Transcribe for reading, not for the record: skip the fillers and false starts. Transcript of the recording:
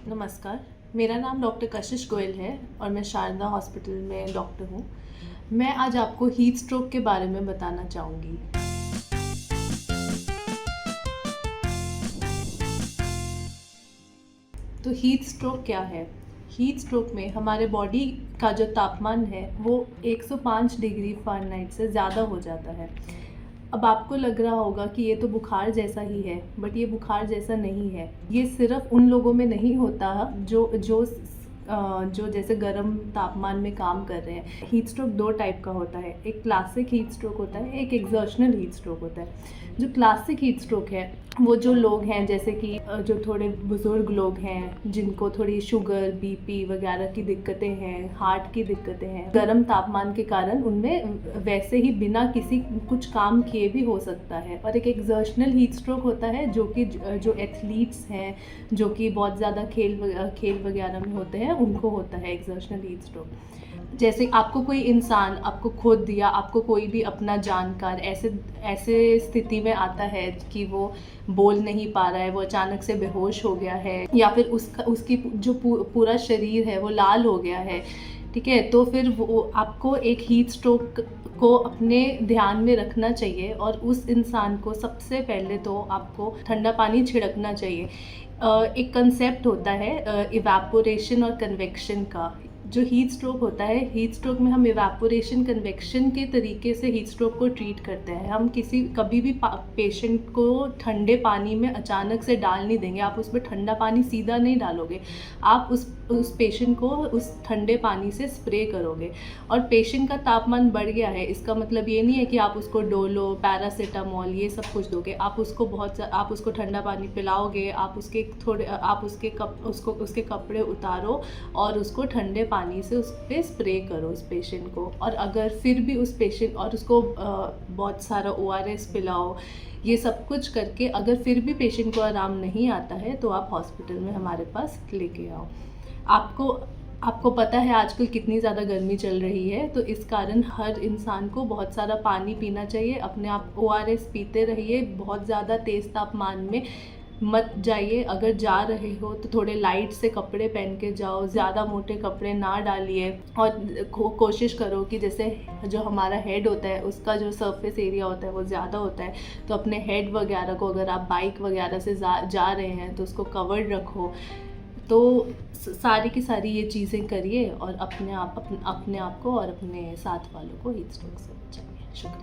नमस्कार, मेरा नाम डॉक्टर कशिश गोयल है और मैं शारदा हॉस्पिटल में डॉक्टर हूँ। मैं आज आपको हीट स्ट्रोक के बारे में बताना चाहूँगी। तो हीट स्ट्रोक क्या है? हीट स्ट्रोक में हमारे बॉडी का जो तापमान है वो 105 डिग्री फ़ारेनहाइट से ज़्यादा हो जाता है। अब आपको लग रहा होगा कि ये तो बुखार जैसा ही है, बट ये बुखार जैसा नहीं है। ये सिर्फ उन लोगों में नहीं होता जो जैसे गर्म तापमान में काम कर रहे हैं। हीट स्ट्रोक दो टाइप का होता है, एक क्लासिक हीट स्ट्रोक होता है, एक एक्सर्शनल हीट स्ट्रोक होता है। जो क्लासिक हीट स्ट्रोक है वो जो लोग हैं जैसे कि जो थोड़े बुज़ुर्ग लोग हैं जिनको थोड़ी शुगर, बीपी वगैरह की दिक्कतें हैं, हार्ट की दिक्कतें हैं, गर्म तापमान के कारण उनमें वैसे ही बिना किसी कुछ काम किए भी हो सकता है। और एक एक्सर्शनल हीट स्ट्रोक होता है जो एथलीट्स हैं, जो कि बहुत ज़्यादा खेल वगैरह में होते हैं, उनको होता है एक्सर्शनल हीट स्ट्रोक। जैसे आपको कोई इंसान, आपको खुद या आपको कोई भी अपना जानकार ऐसे स्थिति में आता है कि वो बोल नहीं पा रहा है, वो अचानक से बेहोश हो गया है, या फिर उसकी जो पूरा शरीर है वो लाल हो गया है, ठीक है, तो फिर वो आपको एक हीट स्ट्रोक को अपने ध्यान में रखना चाहिए और उस इंसान को सबसे पहले तो आपको ठंडा पानी छिड़कना चाहिए। एक कंसेप्ट होता है इवेपोरेशन और कन्वेक्शन का। जो हीट स्ट्रोक होता है, हीट स्ट्रोक में हम इवेपोरेशन कन्वेक्शन के तरीके से हीट स्ट्रोक को ट्रीट करते हैं। हम कभी भी पेशेंट को ठंडे पानी में अचानक से डाल नहीं देंगे। आप उसमें ठंडा पानी सीधा नहीं डालोगे, आप उस पेशेंट को उस ठंडे पानी से स्प्रे करोगे। और पेशेंट का तापमान बढ़ गया है, इसका मतलब ये नहीं है कि आप उसको डोलो, पैरासीटामोल ये सब कुछ दोगे। आप उसको ठंडा पानी पिलाओगे, आप उसके कपड़े उतारो और उसको ठंडे पानी से उस पर स्प्रे करो उस पेशेंट को। और अगर फिर भी उस पेशेंट और उसको बहुत सारा ORS पिलाओ, ये सब कुछ करके अगर फिर भी पेशेंट को आराम नहीं आता है तो आप हॉस्पिटल में हमारे पास लेके आओ। आपको पता है आजकल कितनी ज़्यादा गर्मी चल रही है, तो इस कारण हर इंसान को बहुत सारा पानी पीना चाहिए। अपने आप ORS पीते रहिए, बहुत ज़्यादा तेज़ तापमान में मत जाइए। अगर जा रहे हो तो थोड़े लाइट से कपड़े पहन के जाओ, ज़्यादा मोटे कपड़े ना डालिए। और कोशिश करो कि जैसे जो हमारा हेड होता है उसका जो सरफेस एरिया होता है वो ज़्यादा होता है, तो अपने हेड वगैरह को, अगर आप बाइक वगैरह से जा रहे हैं तो उसको कवर्ड रखो। तो सारी की सारी ये चीज़ें करिए और अपने आप को और अपने साथ वालों को हीट स्ट्रोक से बचाइए। शुक्रिया।